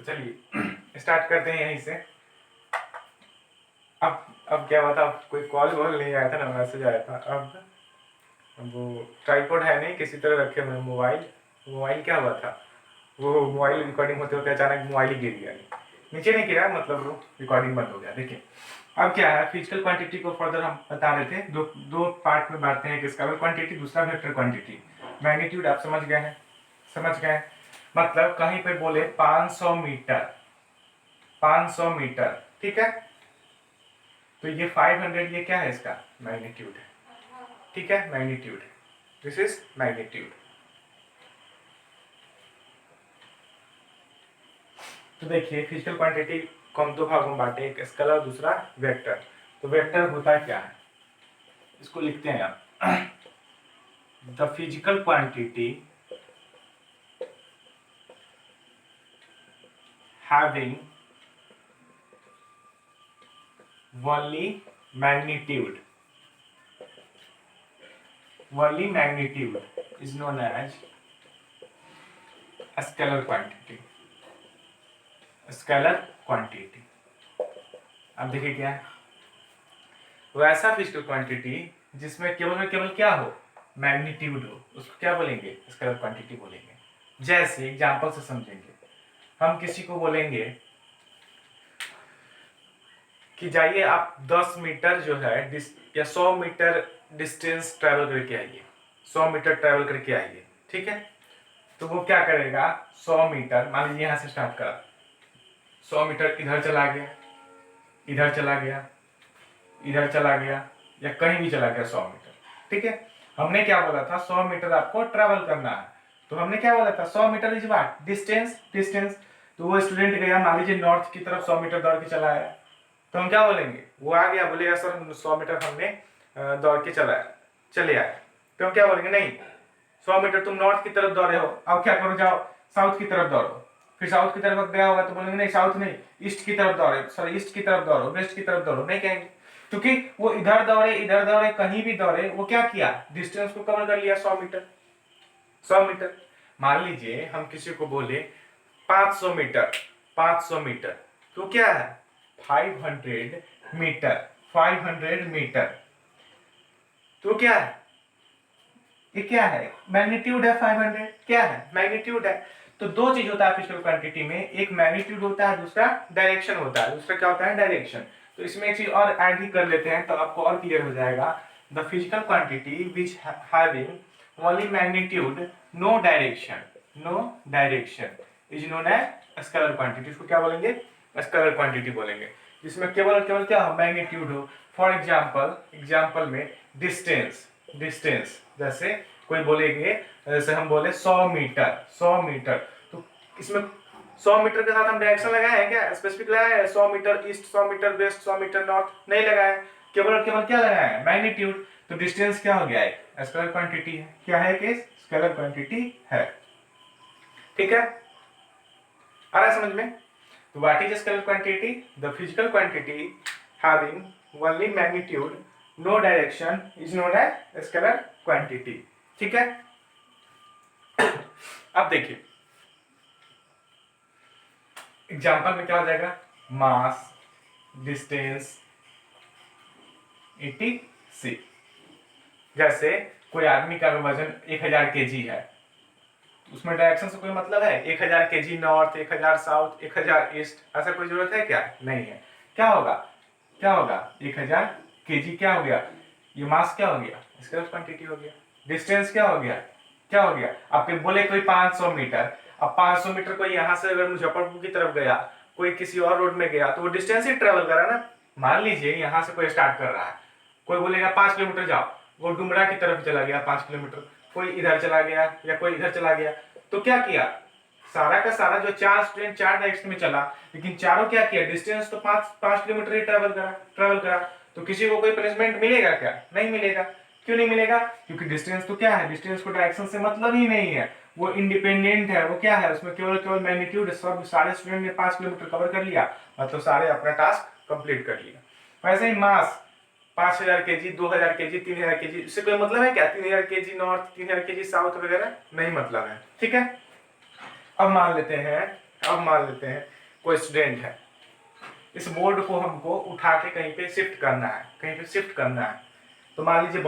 तो चलिए स्टार्ट करते हैं यहीं से। अब क्या हुआ था, कोई कॉल वॉल नहीं आया था ना, मैसेज आया था। अब वो ट्राइपॉड है नहीं, किसी तरह रखे हुए मोबाइल क्या हुआ था, वो मोबाइल रिकॉर्डिंग होते होते अचानक मोबाइल ही गिर गया। नीचे नहीं गिरा, मतलब वो रिकॉर्डिंग बंद हो गया। देखिए अब क्या है, फिजिकल क्वांटिटी को फर्दर हम बता रहे थे, दो पार्ट में बांटते हैं, एक स्केलर क्वांटिटी, दूसरा वेक्टर क्वांटिटी। मैग्नीट्यूड आप समझ गए हैं, मतलब कहीं पे बोले 500 मीटर, 500 मीटर, ठीक है, तो ये 500, ये क्या है, इसका मैग्नीट्यूड है, ठीक है, मैग्नीट्यूड, दिस इज मैग्नीट्यूड। तो देखिए फिजिकल क्वांटिटी को हम दो भागों में बांटे, एक स्केलर और दूसरा वेक्टर। तो वेक्टर होता क्या है, इसको लिखते हैं आप, the physical quantity having only magnitude is known as scalar quantity। अब देखिए क्या है, वैसा फिजिकल क्वांटिटी जिसमें केवल क्या हो, मैग्नीट्यूड हो, उसको क्या बोलेंगे, स्केलर क्वांटिटी बोलेंगे। जैसे एग्जांपल से समझेंगे, हम किसी को बोलेंगे कि जाइए आप 10 मीटर जो है या 100 मीटर डिस्टेंस ट्रैवल करके आइए, 100 मीटर ट्रैवल करके आइए, ठीक है। तो वो क्या करेगा, 100 मीटर, मान लीजिए यहां से स्टार्ट करा, 100 मीटर इधर चला गया, इधर चला गया, इधर चला गया, या कहीं भी चला गया 100 मीटर, ठीक है। हमने क्या बोला था, 100 मीटर आपको ट्रैवल करना है, तो हमने क्या बोला था, 100 मीटर इज व्हाट, डिस्टेंस। तो वो स्टूडेंट गया, मान लीजिए नॉर्थ की तरफ 100 मीटर दौड़ के चला आया, तो हम क्या बोलेंगे, वो आ गया, बोलेगा सर 100 मीटर हमने दौड़ के चले आए, तो हम क्या बोलेंगे, नहीं 100 मीटर तुम नॉर्थ की तरफ दौड़े हो, अब क्या करो, जाओ साउथ की तरफ दौड़ो। फिर साउथ की तरफ गया होगा तो बोलेंगे नहीं साउथ नहीं, ईस्ट की तरफ दौड़े, सॉरी ईस्ट की तरफ दौड़ो, वेस्ट की तरफ दौड़ो, नहीं कहेंगे, क्योंकि वो इधर दौड़े कहीं भी दौड़े, वो क्या किया, डिस्टेंस को कवर कर लिया 100 मीटर। 100 मीटर, मान लीजिए हम किसी को बोले 500 मीटर, 500 मीटर, तो क्या है 500 मीटर, 500 मीटर, तो क्या है, ये क्या है, मैग्नीट्यूड है, 500 क्या है, मैग्नीट्यूड है। तो दो चीज होता है फिजिकल क्वांटिटी में, एक मैग्नीट्यूड होता है, दूसरा डायरेक्शन होता है, दूसरा क्या होता है, डायरेक्शन। तो इसमें एक चीज और ऐड ही कर लेते हैं तो आपको और क्लियर हो जाएगा, the physical quantity which having only magnitude no direction is known as scalar quantity. इसको क्या बोलेंगे, स्केलर क्वांटिटी बोलेंगे, जिसमें केवल क्या हो, मैग्नीट्यूड हो। फॉर एग्जाम्पल में डिस्टेंस, जैसे कोई बोलेंगे, जैसे हम बोले 100 मीटर, तो इसमें 100 मीटर के साथ हम डायरेक्शन लगाए हैं क्या, स्पेसिफिक लगाया है, 100 meter east, 100 meter west, 100 meter north, नहीं लगाया है, केवल क्या लगाया है, मैग्नीट्यूड। तो डिस्टेंस क्या हो गया है, स्केलर क्वांटिटी है, क्या है कि स्केलर क्वांटिटी है, ठीक है, आ रहा है समझ में। तो what is scalar quantity, the physical quantity having only magnitude no direction is known as scalar quantity, ठीक है। अब देखिए एग्जांपल में क्या हो जाएगा, मास, डिस्टेंस, etc। जैसे कोई आदमी का वजन 1000 केजी है, उसमें डायरेक्शन से कोई मतलब है, 1000 केजी नॉर्थ, 1000 साउथ, 1000 ईस्ट, ऐसा कोई जरूरत है क्या, नहीं है। क्या होगा 1000 केजी क्या हो गया, ये मास क्या हो गया, स्केलर क्वांटिटी हो गया। डिस्टेंस क्या हो गया, आपके बोले कोई 500 मीटर, अब 500 मीटर कोई यहाँ से अगर मुजफ्फरपुर की तरफ गया, कोई किसी और रोड में गया, तो वो डिस्टेंस ही ट्रेवल करा ना। मान लीजिए यहाँ से कोई स्टार्ट कर रहा है, कोई बोलेगा 5 किलोमीटर जाओ, वो डुमरा की तरफ चला गया 5 किलोमीटर, कोई इधर चला गया या कोई इधर चला गया, तो क्या किया, सारा का सारा जो 4 स्टूडेंट 4 डायरेक्शन में चला, लेकिन चारों क्या किया, डिस्टेंस तो 5 किलोमीटर ही ट्रेवल करा। तो किसी को कोई पनिशमेंट मिलेगा क्या, नहीं मिलेगा। क्यों नहीं मिलेगा, क्योंकि डिस्टेंस तो क्या है, डिस्टेंस को डायरेक्शन से मतलब ही नहीं है, वो इंडिपेंडेंट है, वो क्या है, उसमें केवल मैग्नीट्यूड, सब सारे स्टूडेंट ने 5 किलोमीटर कवर कर लिया, मतलब सारे अपना टास्क कंप्लीट कर लिया। वैसे ही मास 5000 केजी, 2000 केजी, 3000 केजी, इससे कोई मतलब है क्या, 3000 केजी नॉर्थ, 3000 केजी साउथ वगैरह, नहीं मतलब है, ठीक है। अब मान लेते हैं अब मान लेते हैं कोई स्टूडेंट है, इस बोर्ड को हमको उठा के कहीं पे शिफ्ट करना है, कहीं पे शिफ्ट करना है। तो मान लीजिए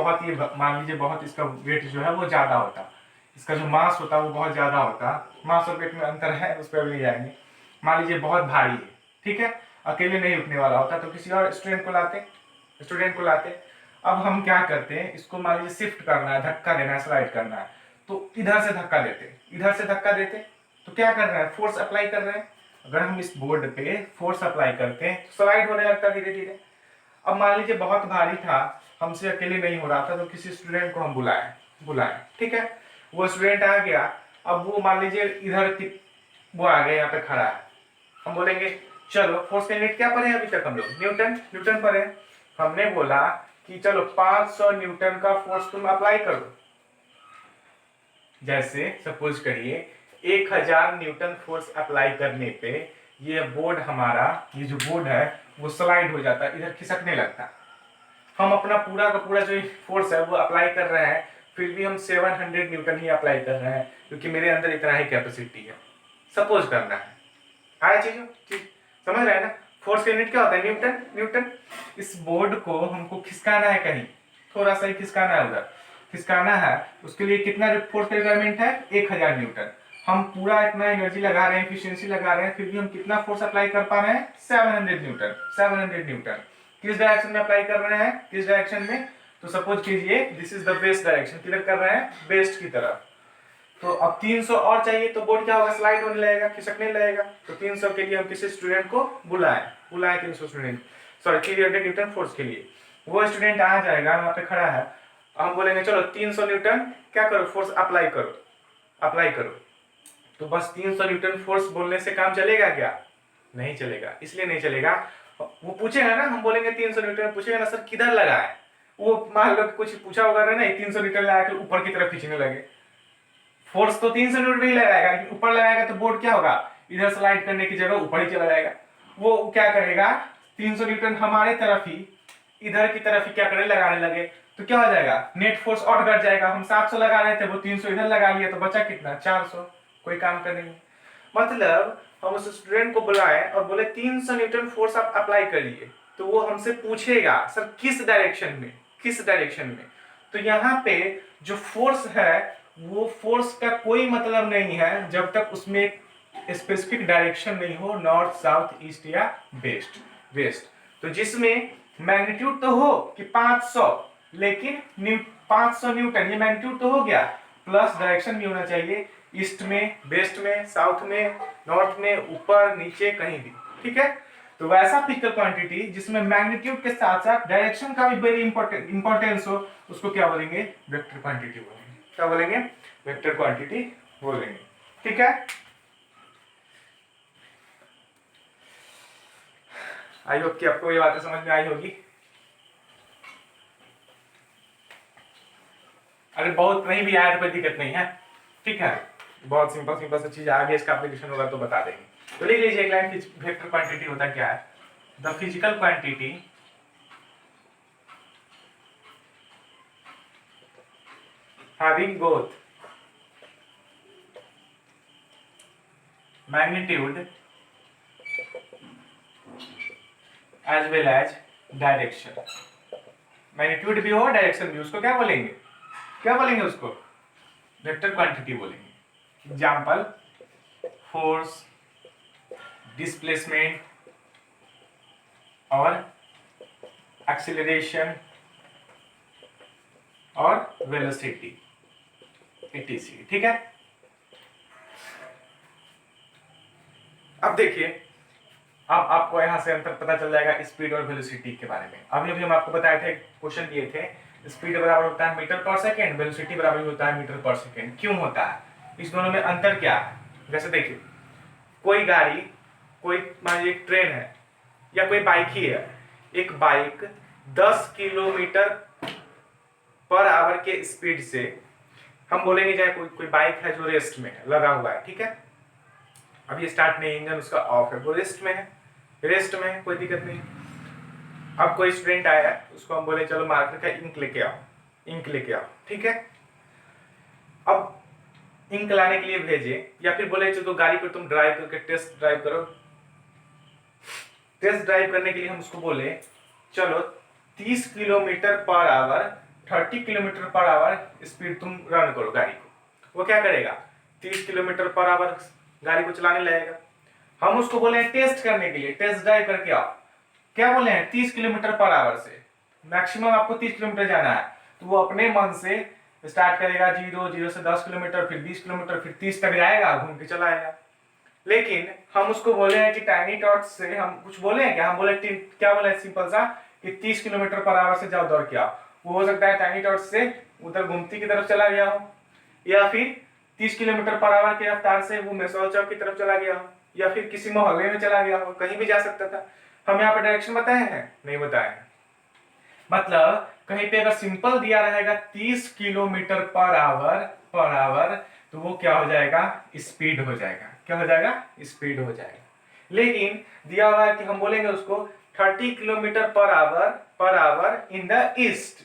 बहुत इसका वेट जो है वो ज़्यादा होता, इसका जो मास होता है वो बहुत ज़्यादा होता। मास और वेट में अंतर है, उस पर भी जाएंगे। मान लीजिए बहुत भारी है, ठीक है, अकेले नहीं उठने वाला होता तो किसी और स्टूडेंट को लाते। अब हम क्या करते हैं, इसको मान लीजिए शिफ्ट करना है, धक्का देना है, स्लाइड करना है, तो इधर से धक्का देते तो क्या कर रहे हैं, फोर्स अप्लाई कर रहे हैं। अगर हम इस बोर्ड पे फोर्स अप्लाई करते हैं तो स्लाइड होने लगता है धीरे धीरे। अब मान लीजिए बहुत भारी था, हमसे अकेले नहीं हो रहा था, तो किसी स्टूडेंट को हम बुलाएं, ठीक है, वो स्टूडेंट आ गया। अब वो मान लीजिए इधर की वो आ गया, यहाँ पे खड़ा है, हम बोलेंगे चलो फोर्स का यूनिट क्या पढ़े अभी तक हम लोग, न्यूटन पढ़े। हमने बोला कि चलो 500 न्यूटन का फोर्स तुम अप्लाई करो। जैसे सपोज करिए 1000 न्यूटन फोर्स अप्लाई करने पे ये बोर्ड हमारा, ये जो बोर्ड है वो स्लाइड हो जाता है, इधर खिसकने लगता। हम अपना पूरा का पूरा जो फोर्स है वो अप्लाई कर रहे हैं, फिर भी हम 700 न्यूटन ही अप्लाई कर रहे हैं, क्योंकि मेरे अंदर इतना ही कैपेसिटी है। सपोज करना है, आया चीज समझ रहे हैं ना। फोर्स का यूनिट क्या होता है, न्यूटन। इस बोर्ड को हमको खिसकाना है, कहीं थोड़ा सा ही खिसकाना है, उधर खिसकाना है। उसके लिए कितना फोर्स का रिक्वायरमेंट है, 1000 न्यूटन। हम पूरा इतना एनर्जी लगा रहे हैं, एफिशिएंसी लगा रहे हैं, फिर भी हम कितना फोर्स अप्लाई कर पा रहे हैं, 700 न्यूटन। किस डायरेक्शन में अप्लाई कर रहे हैं, किस डायरेक्शन में, तो सपोज कीजिए this is the west direction, किधर कर रहे हैं, वेस्ट की तरफ। तो अब 300 और चाहिए, तो बोर्ड क्या होगा, स्लाइड होने लगेगा, खिसकने लगेगा। तो 300 के लिए हम किसी स्टूडेंट को बुलाएं 300 स्टूडेंट, सॉरी 300 न्यूटन फोर्स के लिए। वो स्टूडेंट आ जाएगा, वहां पे खड़ा है, हम बोलेंगे चलो 300 न्यूटन क्या करो, फोर्स अप्लाई करो। तो बस 300 न्यूटन फोर्स बोलने से काम चलेगा क्या, नहीं चलेगा। इसलिए नहीं चलेगा, वो पूछेगा ना, हम बोलेंगे 300 न्यूटन, पूछेगा ना सर किधर लगा है, वो मान लो कुछ पूछा होगा ना, 300 न्यूटन लगा के ऊपर की तरफ खींचने लगे। फोर्स तो 300 न्यूटन ही लगाएगा, लेकिन ऊपर लगाएगा तो बोर्ड क्या होगा, इधर स्लाइड करने की जगह ऊपर ही चला जाएगा। वो क्या करेगा, 300 न्यूटन हमारे तरफ ही, इधर की तरफ ही क्या करने, लगाने लगे, तो क्या हो जाएगा, नेट फोर्स और घट जाएगा। हम 700 लगा रहे थे, वो 300 इधर लगा लिया, तो बचा कितना, 400। कोई काम का नहीं। मतलब हम उस स्टूडेंट को बुलाए और बोले 300 न्यूटन फोर्स आप अप्लाई करिए, तो वो हमसे पूछेगा सर किस डायरेक्शन में। तो यहाँ पे जो फोर्स है, वो फोर्स का कोई मतलब नहीं है जब तक उसमें एक स्पेसिफिक डायरेक्शन नहीं हो, नॉर्थ साउथ ईस्ट या वेस्ट। तो जिसमें मैग्नीट्यूड तो हो कि 500, लेकिन 500 न्यूटन ये मैग्नीट्यूड तो हो गया, प्लस डायरेक्शन भी होना चाहिए, ईस्ट में, वेस्ट में, साउथ में, नॉर्थ में, ऊपर नीचे कहीं भी, ठीक है। तो वैसा फिजिकल क्वांटिटी जिसमें मैग्नीट्यूड के साथ साथ डायरेक्शन का भी वेरी इंपॉर्टेंस हो, उसको क्या बोलेंगे, वेक्टर क्वांटिटी बोलेंगे। क्या बोलेंगे, वेक्टर क्वांटिटी बोलेंगे, ठीक है। आई होप कि आपको ये बातें समझ में आई होगी। अगर बहुत नहीं भी आया तो कोई दिक्कत नहीं है, ठीक है, बहुत सिंपल सा चीज, आगे इसका एप्लीकेशन होगा तो बता देंगे। तो लिख लीजिए एक लाइन, वेक्टर क्वांटिटी होता क्या है, the physical quantity having both magnitude as well as direction. Magnitude भी हो, डायरेक्शन भी, उसको क्या बोलेंगे उसको वेक्टर क्वांटिटी बोलेंगे। एग्जाम्पल, फोर्स, डिस्प्लेसमेंट और एक्सीलरेशन और वेलोसिटी, etc, ठीक है। अब देखिए, अब आपको यहां से अंतर पता चल जाएगा स्पीड और वेलोसिटी के बारे में। अभी हम आपको बताए थे, क्वेश्चन दिए थे, स्पीड बराबर होता है मीटर पर सेकेंड, वेलोसिटी बराबर होता है मीटर पर सेकेंड। क्यों होता है, इस दोनों में अंतर क्या है। जैसे देखिए, कोई गाड़ी, कोई मान लीजिए एक ट्रेन है या कोई बाइक ही है, एक बाइक 10 किलोमीटर पर आवर के स्पीड से, हम बोलेंगे चाहे कोई बाइक है जो रेस्ट में है, लगा हुआ है, ठीक है, अभी स्टार्ट नहीं, इंजन उसका ऑफ है, वो रेस्ट में है, कोई दिक्कत नहीं। अब कोई स्टूडेंट आया है, उसको हम बोले चलो मार्कर का इंक लेके आओ, ठीक है। अब इंक लाने के लिए भेजे, या फिर बोले तो गाड़ी को तुम ड्राइव करके टेस्ट ड्राइव करो। टेस्ट ड्राइव करने के लिए हम उसको बोले चलो 30 kilometre per our 30 kilometre per our speed तुम रन करो गाड़ी को। वो क्या करेगा, 30 किलोमीटर पर आवर गाड़ी को चलाने लगेगा। हम उसको बोले हैं टेस्ट करने के लिए, टेस्ट ड्राइव करके आओ। क्या बोले हैं, 30 किलोमीटर पर आवर से मैक्सिमम आपको 30 किलोमीटर जाना है। तो वो अपने मन से स्टार्ट करेगा 0 से 10 किलोमीटर, फिर 20 किलोमीटर, फिर 30 तक जाएगा, घूम के चला आएगा। लेकिन हम उसको बोले हैं कि टाइनी टॉर्च से हम कुछ बोले हैं क्या, हम बोले क्या बोले सिंपल सा कि 30 किलोमीटर पर आवर से जाओ दौड़ के आओ। वो हो सकता है टाइनी टॉर्च से उधर गुमती की तरफ चला गया हो, या फिर 30 किलोमीटर पर आवर की रफ्तार से वो मेसौर चौक की तरफ चला गया हो, या फिर किसी मोहल्ले में चला गया हो, कहीं भी जा सकता था। हम यहाँ पे डायरेक्शन बताए हैं, नहीं बताए हैं। मतलब कहीं पे अगर सिंपल दिया रहेगा 30 किलोमीटर पर आवर तो वो क्या हो जाएगा, स्पीड हो जाएगा। क्या हो जाएगा, स्पीड हो जाएगा। लेकिन दिया हुआ है कि हम बोलेंगे उसको 30 kilometre per hour in the east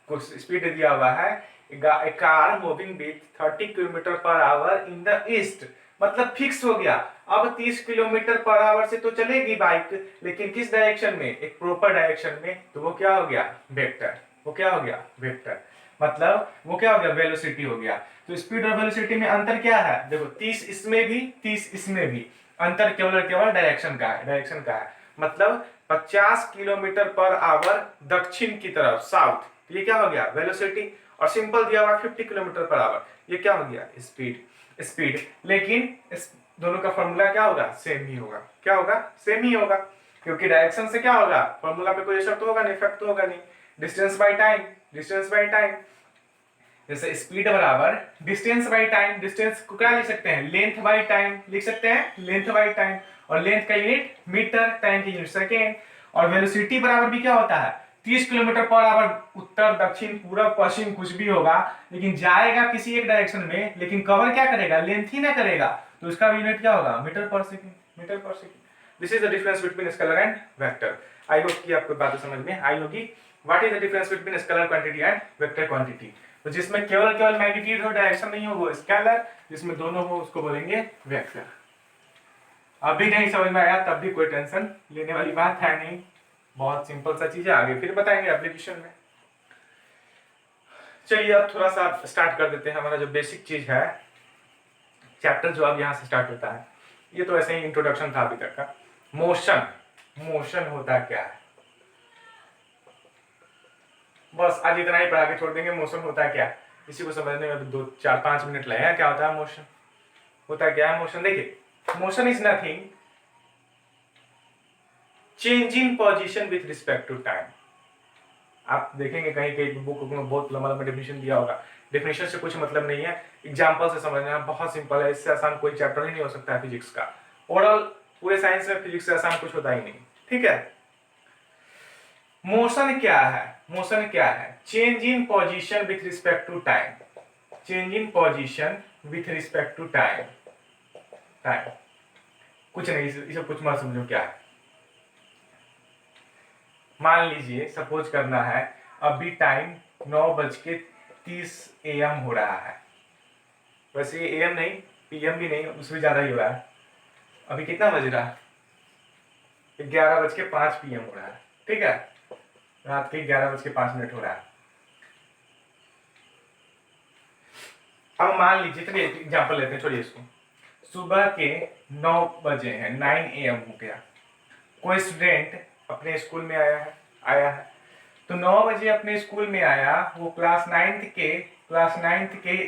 कुछ स्पीड दिया हुआ है, a car moving with 30 kilometre per hour in the east, मतलब फिक्स हो गया। अब 30 किलोमीटर पर आवर से तो चलेगी बाइक, लेकिन किस डायरेक्शन में, एक प्रॉपर डायरेक्शन में। तो वो क्या हो गया, वेक्टर। वो क्या हो गया, वेक्टर। मतलब वो क्या हो गया, वेलोसिटी हो गया। तो स्पीड और वेलोसिटी में अंतर क्या है, देखो 30 इसमें भी 30 इसमें भी, अंतर केवल और केवल डायरेक्शन का है, डायरेक्शन का है। मतलब 50 किलोमीटर पर आवर दक्षिण की तरफ, साउथ, ये क्या हो गया, वेलोसिटी। और सिंपल दिया हुआ 50 किलोमीटर पर आवर, ये क्या हो गया, स्पीड। लेकिन इस दोनों का फॉर्मूला क्या होगा, सेम ही होगा। क्या होगा, सेम ही होगा, क्योंकि डायरेक्शन से क्या होगा, फॉर्मूला पे कोई असर तो होगा नहीं, इफेक्ट तो होगा नहीं। डिस्टेंस बाय टाइम, जैसे स्पीड बराबर डिस्टेंस बाय टाइम। डिस्टेंस को क्या लिख सकते हैं, लेंथ बाय टाइम लिख सकते हैं, लेंथ बाय टाइम। और लेंथ का यूनिट मीटर, टाइम की यूनिट सेकेंड। और वेलोसिटी बराबर भी क्या होता है, 30 किलोमीटर पर आवर, उत्तर दक्षिण पूरब पश्चिम कुछ भी होगा, लेकिन जाएगा किसी एक डायरेक्शन में, लेकिन कवर क्या करेगा, लेंथ ही ना करेगा। तो उसका यूनिट क्या होगा, मीटर पर second. This is the difference between scalar and vector. I hope कि आपको बात समझ में आई होगी। What is the difference between scalar quantity and vector quantity. तो जिसमें केवल मैग्नीट्यूड हो, डायरेक्शन नहीं हो, वो स्केलर। जिसमें दोनों हो उसको बोलेंगे वेक्टर। अभी नहीं समझ में आया तब भी कोई टेंशन लेने वाली बात है नहीं, बहुत सिंपल सा चीज है, आगे फिर बताएंगे एप्लीकेशन में। चलिए अब थोड़ा सा स्टार्ट कर देते हैं। हमारा जो बेसिक चीज है, चैप्टर जो अब यहाँ से स्टार्ट होता है, ये तो ऐसे ही इंट्रोडक्शन था अभी तक का। मोशन होता क्या है, बस आज इतना ही पढ़ा के छोड़ देंगे। मोशन होता क्या है, इसी को समझने में 2-4-5 मिनट लगेगा। क्या होता है मोशन, होता क्या है मोशन, देखिए motion is nothing change in position with respect to time. आप देखेंगे कहीं कहीं बुक में बहुत लंबा लंबा डेफिनेशन दिया होगा, डेफिनेशन से कुछ मतलब नहीं है, एग्जांपल से समझना है, बहुत सिंपल है। इससे आसान कोई चैप्टर ही नहीं हो सकता है फिजिक्स का। ओवरऑल पूरे साइंस में फिजिक्स से आसान कुछ होता ही नहीं, ठीक है। मोशन क्या है, change in position with respect to time, change in position with respect to time. कुछ नहीं, इसे कुछ मत समझो क्या है। मान लीजिए सपोज करना है अभी टाइम 9:30 AM हो रहा है। वैसे ये AM नहीं, PM भी नहीं, उससे ज्यादा ही हो रहा है। अभी कितना बज रहा है, 11:05 PM हो रहा है, ठीक है। रात के 11:05 हो रहा है। अब मान लीजिए, चलिए एग्जाम्पल लेते हैं, छोड़िए इसको। सुबह के 9 बजे हैं, 9 AM हो गया। कोई स्टूडेंट अपने स्कूल में आया है तो 9 बजे अपने स्कूल में आया, वो क्लास 9th के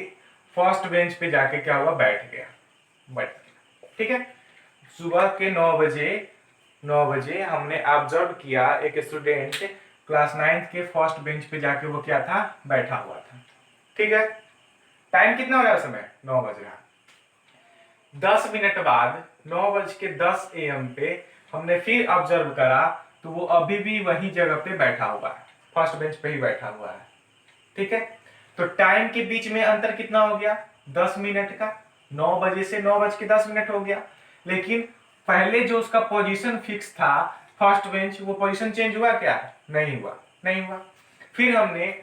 फर्स्ट बेंच पे जाके क्या हुआ, बैठ गया, ठीक है। सुबह के 9 बजे हमने ऑब्जर्व किया एक स्टूडेंट क्लास 9th के फर्स्ट बेंच पे जाके वो क्या था, बैठा हुआ था, ठीक है। टाइम कितना हो रहा है उस समय, 9 बज रहा। 10 मिनट बाद 9:10 AM पे हमने फिर ऑब्जर्व करा तो वो अभी भी वही जगह पे बैठा हुआ है, फर्स्ट बेंच पे ही बैठा हुआ है, ठीक है। तो टाइम के बीच में अंतर कितना हो गया, 10 मिनट का। 9 बजे से 9:10 हो गया। लेकिन पहले जो उसका पोजीशन फिक्स था फर्स्ट बेंच, वो पोजीशन चेंज हुआ क्या, नहीं हुआ। फिर हमने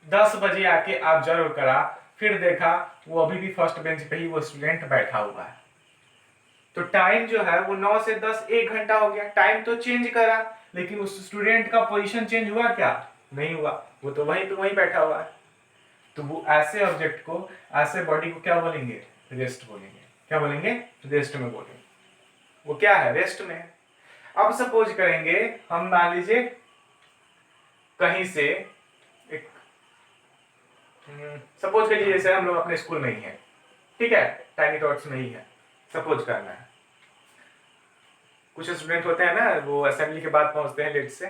10 बजे आके ऑब्जर्व करा, फिर देखा वो अभी भी फर्स्ट बेंच पे ही वो स्टूडेंट बैठा हुआ है। तो टाइम जो है वो 9 से 10 1 घंटा हो गया, टाइम तो चेंज करा लेकिन उस स्टूडेंट का पोजीशन चेंज हुआ क्या? नहीं हुआ, वो तो वहीं पे वहीं बैठा हुआ है। तो वो ऐसे ऑब्जेक्ट को, ऐसे बॉडी को क्या बोलेंगे? रेस्ट बोलेंगे। क्या बोलेंगे? रेस्ट में बोलेंगे। वो क्या है? रेस्ट में है। अब सपोज करेंगे हम, मान लीजिए कहीं से एक, सपोज करिए जैसे हम लोग अपने स्कूल में ही है, ठीक है, टाइनी टॉट्स में ही है, सपोज करना है। कुछ स्टूडेंट होते हैं ना, वो असेंबली के बाद पहुंचते हैं लेट से,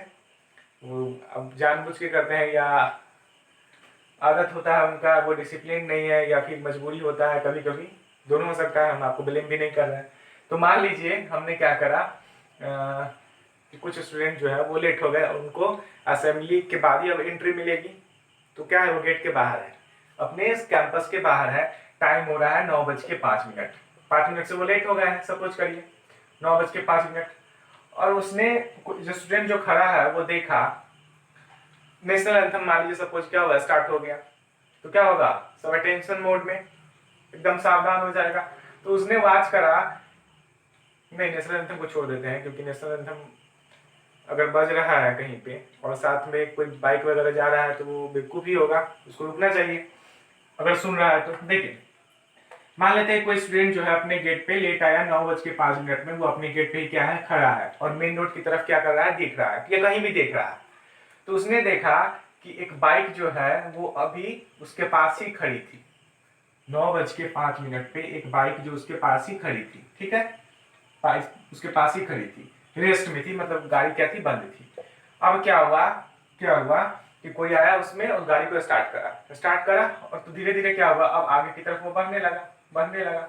वो अब जानबूझ के करते हैं या आदत होता है उनका, वो डिसिप्लिन नहीं है या फिर मजबूरी होता है, कभी कभी दोनों हो सकता है, हम आपको ब्लेम भी नहीं कर रहे हैं। तो मान लीजिए हमने क्या करा कि कुछ स्टूडेंट जो है वो लेट हो गए, उनको असेंबली के बाद ही अब एंट्री मिलेगी। तो क्या है, वो गेट के बाहर है, अपने इस कैंपस के बाहर है, टाइम हो रहा है 9:05। 5 मिनट से वो लेट हो गए हैं, सपोज करिए 9:05। और उसने, जो स्टूडेंट जो खड़ा है वो देखा नेशनल एंथम, मान लीजिए सपोज क्या हुआ, स्टार्ट हो गया, तो क्या होगा, सब अटेंशन मोड में, एकदम सावधान हो जाएगा। तो उसने वॉच करा, नहीं नेशनल एंथम को छोड़ देते हैं क्योंकि नेशनल एंथम अगर बज रहा है कहीं पे और साथ में कोई बाइक वगैरह जा रहा है तो वो बेवकूफ ही होगा, उसको रुकना चाहिए अगर सुन रहा है तो। देखिए मान लेते हैं कोई स्टूडेंट जो है अपने गेट पे लेट आया 9:05 में, वो अपने गेट पे ही क्या है, खड़ा है और मेन रोड की तरफ क्या कर रहा है, देख रहा है या कहीं भी देख रहा है। तो उसने देखा कि एक बाइक जो है वो अभी उसके पास ही खड़ी थी, 9:05 पे एक बाइक जो उसके पास ही खड़ी थी, ठीक है, उसके पास ही खड़ी थी, रेस्ट में थी, मतलब गाड़ी क्या थी, बंद थी। अब क्या हुआ, कि कोई आया उसमें और गाड़ी को स्टार्ट करा और तो धीरे धीरे क्या हुआ, अब आगे की तरफ वो बढ़ने लगा।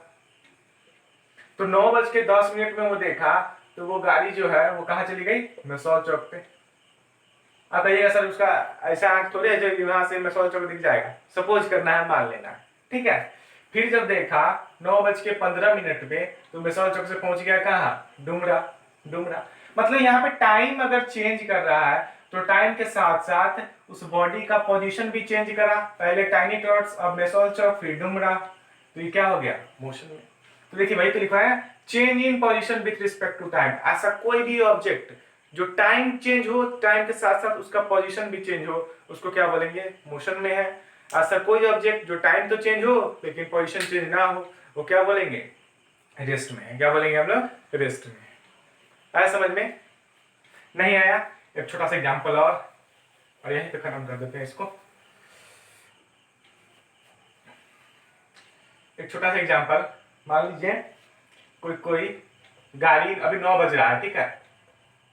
तो 9:10 में वो देखा तो वो गाड़ी जो है वो कहाँ चली गई, मिसौल चौक पे। अब कहिएगा सर उसका ऐसा आंख थोड़ी है जो वहां से मिसौल चौक दिख जाएगा, सपोज करना है, मान लेना, ठीक है। फिर जब देखा 9:15 पे तो मिसौल चौक से पहुंच गया कहाँ, डुमरा। मतलब यहाँ पे टाइम अगर चेंज कर रहा है तो टाइम के साथ साथ उस बॉडी का पोजीशन भी चेंज करा, पहले टाइनी टॉट्स, अब मिसौल चौक, फिर डुमरा। तो ये क्या हो गया, मोशन में। तो देखिए भाई, तो लिखा है change in position with respect to time. ऐसा कोई भी ऑब्जेक्ट जो टाइम चेंज हो, टाइम के साथ साथ उसका पोजीशन भी चेंज हो, उसको क्या बोलेंगे, मोशन में है। ऐसा कोई ऑब्जेक्ट जो टाइम तो चेंज हो लेकिन पोजीशन चेंज ना हो, वो क्या बोलेंगे, रेस्ट में है। क्या बोलेंगे हम लोग, रेस्ट में। आया समझ में? नहीं आया? एक छोटा सा एग्जांपल और यहीं पे खत्म कर देते हैं इसको। एक छोटा सा एग्जांपल, मान लीजिए कोई गाड़ी, अभी 9 बज रहा है, ठीक है,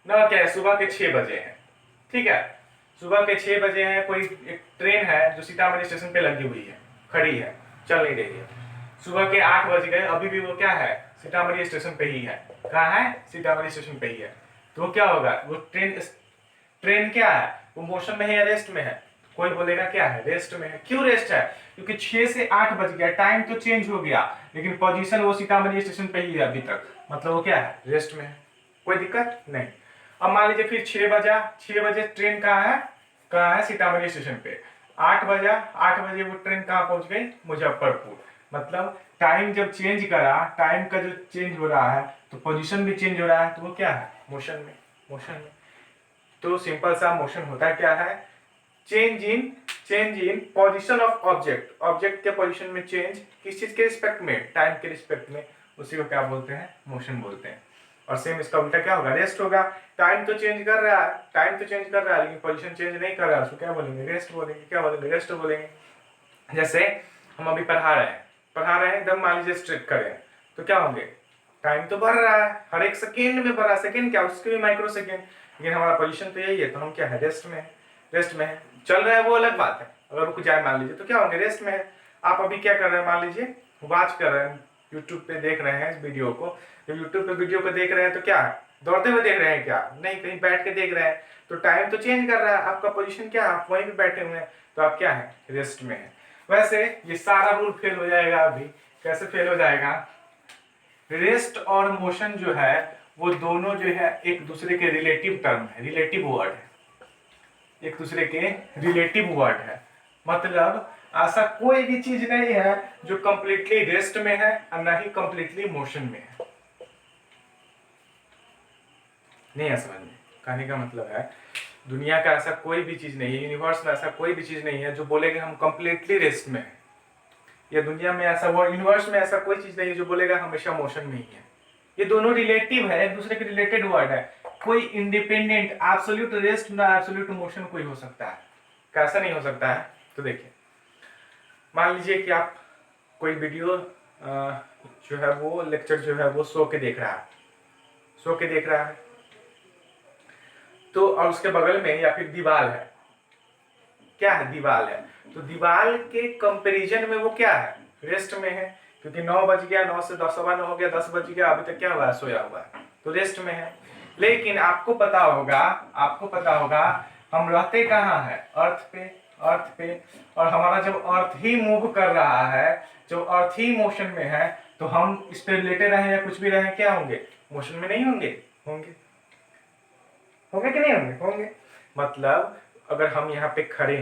9 क्या है, सुबह के 6 बजे हैं, ठीक है, सुबह के 6 बजे हैं, कोई एक ट्रेन है जो सीतामढ़ी स्टेशन पे लगी हुई है, खड़ी है, चल नहीं रही है। सुबह के 8 बज गए, अभी भी वो क्या है, सीतामढ़ी स्टेशन पे ही है। कहाँ है, सीतामढ़ी स्टेशन पे ही है। तो वो क्या होगा, वो ट्रेन क्या है, वो मोशन में है या रेस्ट में है? कोई बोलेगा क्या है, रेस्ट में है। क्यों रेस्ट है? क्योंकि 6 से 8 बज गया, टाइम तो चेंज हो गया लेकिन पोजीशन वो सीतामढ़ी स्टेशन पे ही है अभी तक, मतलब वो क्या है, रेस्ट में है। कोई दिक्कत नहीं। अब मान लीजिए फिर 6 बजा, 6 बजे ट्रेन कहाँ है, सीतामढ़ी स्टेशन पे। 8 बजा, 8 बजे वो ट्रेन कहाँ पहुंच गई, मुजफ्फरपुर। मतलब टाइम जब चेंज करा, टाइम का जो चेंज हो रहा है तो पोजीशन भी चेंज हो रहा है, तो वो क्या है, मोशन में। तो सिंपल सा मोशन होता क्या है, change in position of object के पोजीशन में चेंज, किस चीज के रिस्पेक्ट में, टाइम के रिस्पेक्ट में, उसी को क्या बोलते हैं, मोशन बोलते हैं। और सेम इसका उल्टा क्या होगा, रेस्ट होगा। टाइम तो चेंज कर रहा है लेकिन पोजीशन चेंज नहीं कर रहा है, उसको क्या बोलेंगे, रेस्ट बोलेंगे। क्या बोलेंगे, रेस्ट बोलेंगे। जैसे हम अभी पढ़ा रहे हैं एकदम, मान लीजिए स्ट्रिक्ट करें तो क्या होंगे, टाइम तो बढ़ रहा है, हर एक सेकेंड में बढ़ रहा है, सेकेंड क्या, उसके भी माइक्रो सेकेंड, लेकिन हमारा पोजीशन तो यही है, तो हम क्या है, रेस्ट में है। चल रहा है वो अलग बात है, अगर रुक जाए मान लीजिए तो क्या होंगे, रेस्ट में है। आप अभी क्या कर रहे हैं, मान लीजिए वॉच कर रहे हैं, यूट्यूब पे देख रहे हैं इस वीडियो को। जब यूट्यूब पे वीडियो को देख रहे हैं तो क्या है, दौड़ते हुए देख रहे हैं क्या, नहीं, कहीं बैठ के देख रहे हैं, तो टाइम तो चेंज कर रहा है, आपका पोजीशन क्या है, आप वहीं पे बैठे हुए हैं, तो आप क्या है, रेस्ट में है। वैसे ये सारा रूल फेल हो जाएगा अभी। कैसे फेल हो जाएगा, रेस्ट और मोशन जो है वो दोनों जो है एक दूसरे के रिलेटिव टर्म है, रिलेटिव वर्ड है, एक दूसरे के रिलेटिव वर्ड है। मतलब ऐसा कोई भी चीज नहीं है जो कंप्लीटली रेस्ट में है और ना ही कंप्लीटली मोशन में है। नहीं है समझ में? कहने का मतलब है दुनिया का ऐसा कोई भी चीज नहीं है, यूनिवर्स में ऐसा कोई भी चीज नहीं है जो बोलेगा हम कंप्लीटली रेस्ट में है, या दुनिया में ऐसा, वो यूनिवर्स में ऐसा कोई चीज नहीं है जो बोलेगा हमेशा मोशन में ही है। ये दोनों रिलेटिव है, एक दूसरे के रिलेटेड वर्ड है। कोई इंडिपेंडेंट एब्सोल्यूट रेस्ट ना एब्सोल्यूट मोशन कोई हो सकता है, कैसा नहीं हो सकता है? तो देखिए, मान लीजिए कि आप कोई वीडियो जो है वो लेक्चर जो है वो सो के देख रहा है, सो के देख रहा है, तो और उसके बगल में या फिर दीवार है, क्या है? दीवार है। तो दीवार के कंपैरिजन में वो क्या है? रेस्ट में है, क्योंकि 9 बज गया, 9 से 10 सवा 9 हो गया, 10 बज गया, अभी तक क्या हुआ है? सोया हुआ है, तो रेस्ट में है। लेकिन आपको पता होगा हम रहते कहाँ है? अर्थ पे, अर्थ पे। और हमारा जब अर्थ ही मूव कर रहा है, जब अर्थ ही मोशन में है, तो हम इस पे लेटे रहे या कुछ भी रहे, क्या होंगे? मोशन में नहीं होंगे? होंगे, होंगे कि नहीं होंगे? होंगे। मतलब अगर हम यहाँ पे खड़े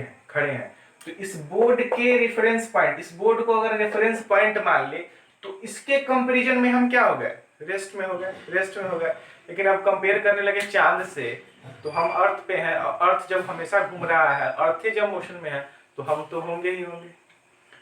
हैं तो इस बोर्ड के रेफरेंस पॉइंट, इस बोर्ड को अगर रेफरेंस पॉइंट मान ले तो इसके कंपैरिजन में हम क्या हो गए? रेस्ट में हो गए, रेस्ट में हो गए। लेकिन अब कंपेयर करने लगे चांद से, तो हम अर्थ पे हैं, और अर्थ जब हमेशा घूम रहा है, अर्थ ही जब मोशन में है, तो हम तो होंगे ही होंगे।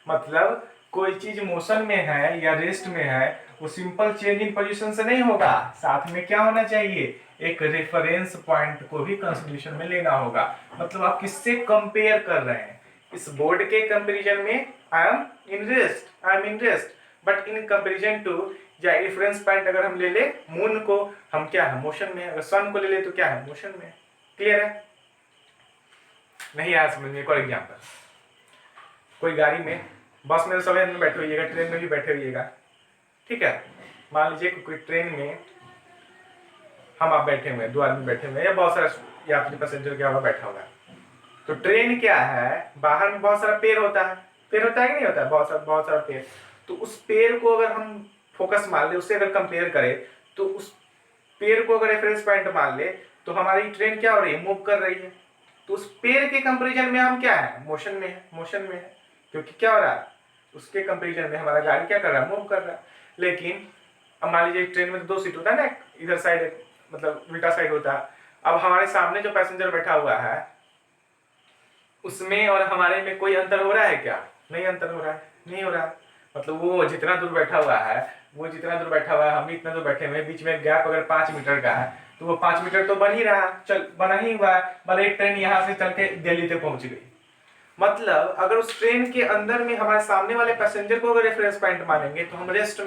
मतलब कोई चीज मोशन में है या रेस्ट में है, वो सिंपल चेंज इन पोजीशन से नहीं होगा, साथ में क्या होना चाहिए? एक रेफरेंस पॉइंट को भी कंसिडरेशन में लेना होगा। मतलब आप किससे कंपेयर कर रहे हैं? इस बोर्ड के कंपैरिजन में I am in rest, but in comparison to, या रेफरेंस पॉइंट अगर हम ले ले मून को, हम क्या है? मोशन में है। अगर सन को ले ले तो क्या है? मोशन में है। क्लियर है? नहीं आया समझ में? एक और एग्जांपल, कोई गाड़ी में, बस में तो सभी में बैठे होइएगा, ट्रेन में भी बैठे होइएगा, ठीक है? मान लीजिए कोई ट्रेन में हम आप बैठे हुए हैं, 2 आदमी बैठे हुए हैं, या बहुत सारा यात्री पैसेंजर क्या हुआ बैठा हुआ है। तो ट्रेन क्या है? बाहर में बहुत सारा पेड़ होता है, पेड़ होता है कि नहीं होता है? बहुत सारा पेड़। तो उस पेड़ को अगर हम फोकस मान ले, उससे अगर कंपेयर करें, तो उस पेड़ को अगर रेफरेंस पॉइंट मान ले, तो हमारी ट्रेन क्या हो रही है? मूव कर रही है। तो उस पेड़ के कंपैरिजन में हम क्या है? मोशन में है, मोशन में है। क्योंकि क्या हो रहा है? उसके कंपैरिजन में हमारा गाड़ी क्या कर रहा है? मूव कर रहा है। लेकिन अब मान लीजिए ट्रेन में तो 2 सीट होता है ना, इधर साइड मतलब उल्टा साइड होता है। अब हमारे सामने जो पैसेंजर बैठा हुआ है, उसमें और हमारे में कोई अंतर हो रहा है क्या? नहीं अंतर हो रहा है, नहीं हो रहा है। मतलब वो जितना दूर बैठा हुआ है, हम भी इतना दूर बैठे हुए हैं, बीच में गैप अगर 5 मीटर का है, तो वो 5 मीटर तो बन ही रहा, बना ही हुआ है। भले एक ट्रेन यहाँ से चल के दिल्ली तक पहुंच गई। मतलब अगर उस ट्रेन के अंदर में हमारे सामने वाले पैसेंजर को अगर रेफरेंस पॉइंट मानेंगे तो हम रेस्ट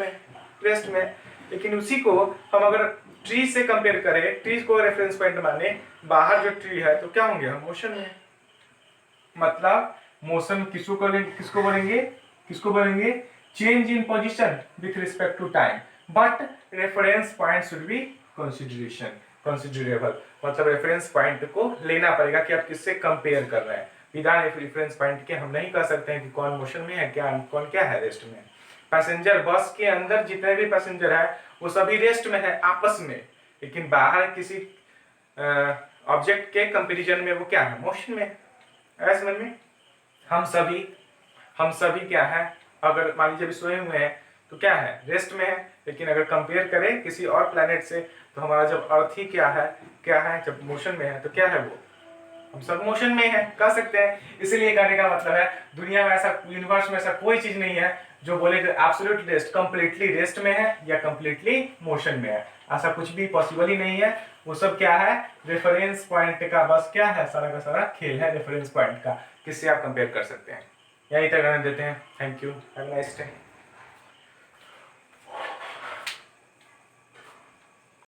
में। लेकिन उसी को हम अगर ट्री से कंपेयर करें, ट्री को रेफरेंस पॉइंट माने, बाहर जो ट्री है, तो क्या होंगे? हम मोशन में। मतलब मोशन किसको बोलेंगे? Change in position with respect to time, but reference point should be considerable. मतलब रेफरेंस पॉइंट को लेना पड़ेगा कि आप किससे कंपेयर कर रहे हैं। विदाउट रेफरेंस पॉइंट के हम नहीं कह सकते हैं कि कौन मोशन में है, कौन क्या है रेस्ट में। पैसेंजर, बस के अंदर जितने भी पैसेंजर है वो सभी रेस्ट में है आपस में, लेकिन बाहर किसी ऑब्जेक्ट के कंपैरिजन में वो क्या है? मोशन में। ऐसा समझ में? हम सभी क्या है? अगर मान लीजिए सोए हुए हैं तो क्या है? रेस्ट में है। लेकिन अगर कंपेयर करें किसी और प्लैनेट से, तो हमारा जब अर्थ ही क्या है जब मोशन में है, तो क्या है? वो हम सब मोशन में है, कह सकते हैं। इसीलिए कहने का मतलब है दुनिया में ऐसा, यूनिवर्स में ऐसा कोई चीज नहीं है जो बोले कि एब्सोल्यूट रेस्ट, कंप्लीटली रेस्ट में है या कंप्लीटली मोशन में है। ऐसा कुछ भी पॉसिबल ही नहीं है। वो सब क्या है? रेफरेंस पॉइंट का बस क्या है? सारा का सारा खेल है रेफरेंस पॉइंट का, किससे आप कंपेयर कर सकते हैं। यही तक रहने देते हैं। Thank you, have a nice day.